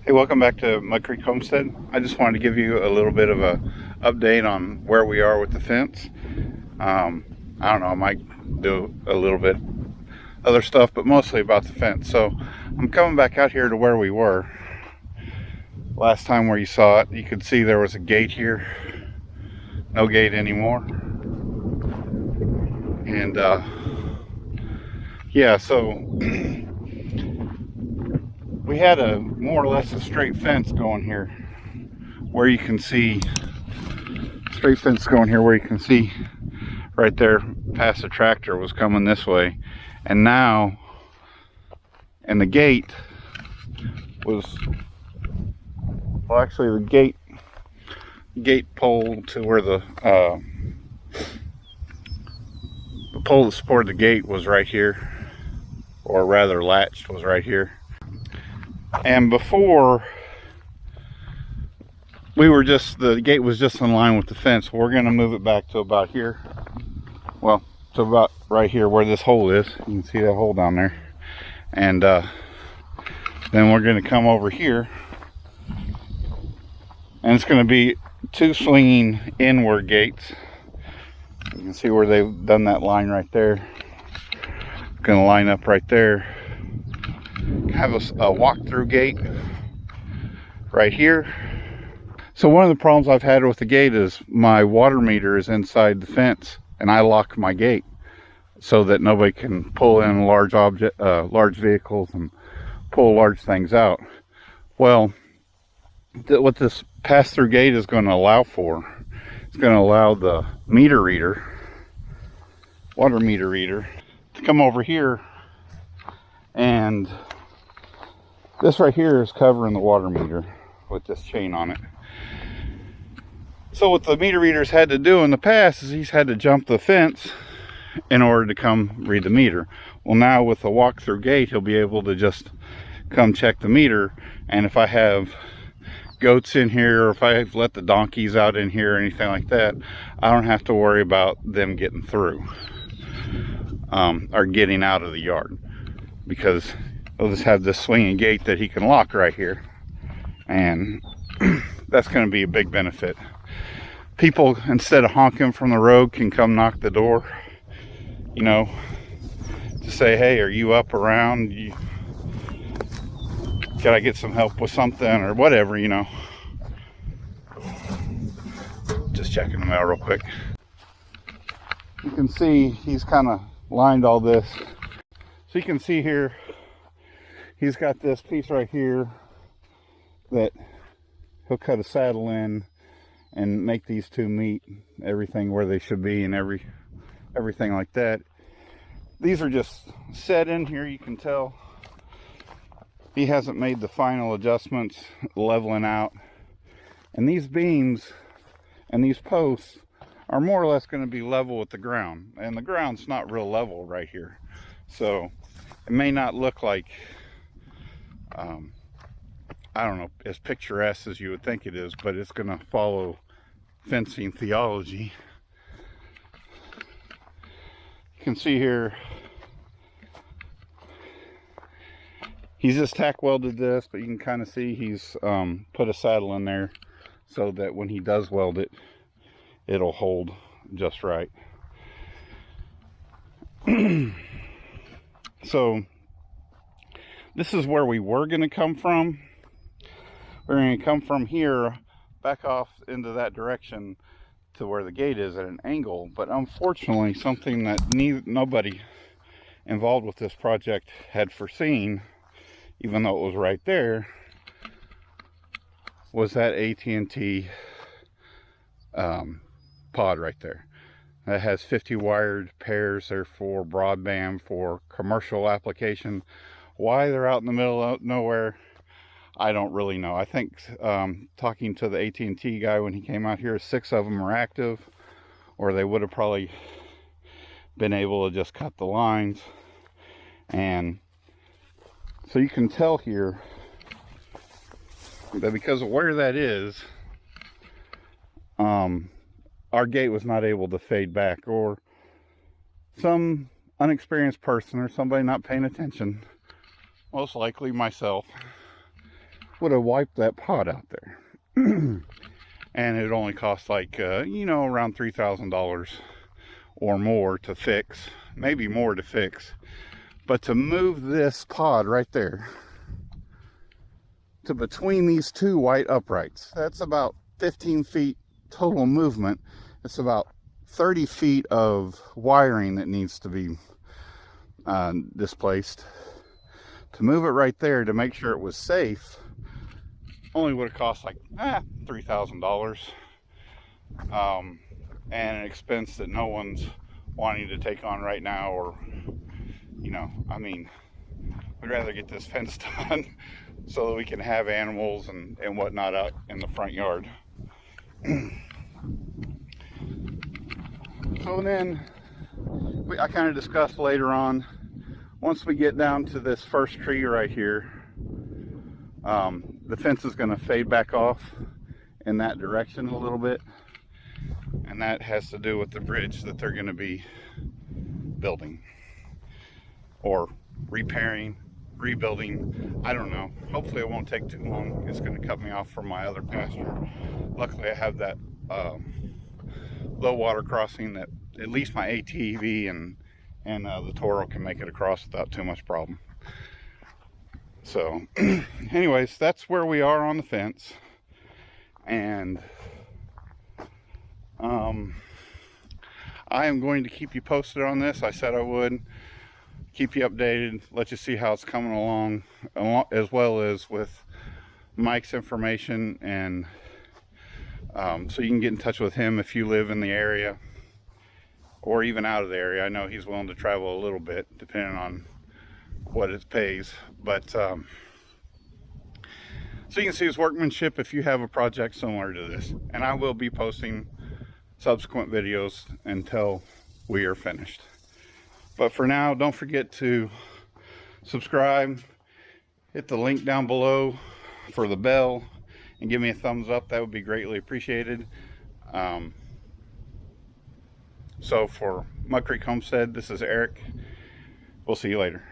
Hey, welcome back to Mud Creek Homestead. I just wanted to give you a little bit of a update on where we are with the fence. I don't know, I might do a little bit other stuff, but mostly about the fence. So I'm coming back out here to where we were. Last time where you saw it, you could see there was a gate here. No gate anymore. And yeah, so we had a more or less a straight fence going here where you can see right there past the tractor was coming this way, and now and the gate was, well, actually the gate pole to where the pole that supported the gate was right here, or rather latched was right here. And before, the gate was just in line with the fence. We're going to move it back to about here. Well, to about right here where this hole is. You can see that hole down there. And then we're going to come over here. And it's going to be two swinging inward gates. You can see where they've done that line right there. Going to line up right there. Have a walk-through gate right here. So one of the problems I've had with the gate is my water meter is inside the fence, and I lock my gate so that nobody can pull in large vehicles and pull large things out. Well, what this pass-through gate is going to allow for, it's going to allow the water meter reader, to come over here, and this right here is covering the water meter with this chain on it. So what the meter readers had to do in the past is he's had to jump the fence in order to come read the meter. Well, now with the walk-through gate, he'll be able to just come check the meter, and if I have goats in here, or if I let the donkeys out in here or anything like that, I don't have to worry about them getting through or getting out of the yard, because he'll just have this swinging gate that he can lock right here, and that's going to be a big benefit. People, instead of honking from the road, can come knock the door, you know, to say, hey, are you up around? Can I get some help with something or whatever, you know. Just checking the mail real quick. You can see he's kind of lined all this. So you can see here, he's got this piece right here that he'll cut a saddle in and make these two meet everything where they should be, and everything like that. These are just set in here. You can tell he hasn't made the final adjustments, leveling out. And these beams and these posts are more or less going to be level with the ground, and the ground's not real level right here, so it may not look like I don't know, as picturesque as you would think it is, but it's going to follow fencing theology. You can see here, he's just tack welded this, but you can kind of see he's put a saddle in there so that when he does weld it, it'll hold just right. So this is where we were going to come from. We're going to come from here back off into that direction to where the gate is at an angle, but unfortunately something that nobody involved with this project had foreseen, even though it was right there, was that AT&T pod right there. That has 50 wired pairs. They're for broadband, for commercial application. Why they're out in the middle of nowhere, I don't really know. I think talking to the AT&T guy when he came out here, 6 of them are active, or they would have probably been able to just cut the lines. And so you can tell here that because of where that is, our gate was not able to fade back, or some unexperienced person or somebody not paying attention, most likely myself, would have wiped that pod out there. And it only cost like, you know, around $3,000 or more to fix, maybe more to fix. But to move this pod right there to between these two white uprights, that's about 15 feet total movement. It's about 30 feet of wiring that needs to be displaced. To move it right there to make sure it was safe only would have cost like $3,000, and an expense that no one's wanting to take on right now. Or, you know, I mean, we'd rather get this fence done so that we can have animals and whatnot out in the front yard. So then I kind of discussed later on, once we get down to this first tree right here, the fence is going to fade back off in that direction a little bit, and that has to do with the bridge that they're going to be building or repairing, rebuilding. I don't know. Hopefully it won't take too long. It's going to cut me off from my other pasture. Luckily I have that low water crossing that at least my ATV and the Toro can make it across without too much problem. So anyways, that's where we are on the fence. And I am going to keep you posted on this. I said I would keep you updated, let you see how it's coming along, as well as with Mike's information, and so you can get in touch with him if you live in the area or even out of the area. I know he's willing to travel a little bit depending on what it pays, but so you can see his workmanship if you have a project similar to this. And I will be posting subsequent videos until we are finished. But for now, don't forget to subscribe, hit the link down below for the bell, and give me a thumbs up. That would be greatly appreciated. So for Mud Creek Homestead, this is Eric. We'll see you later.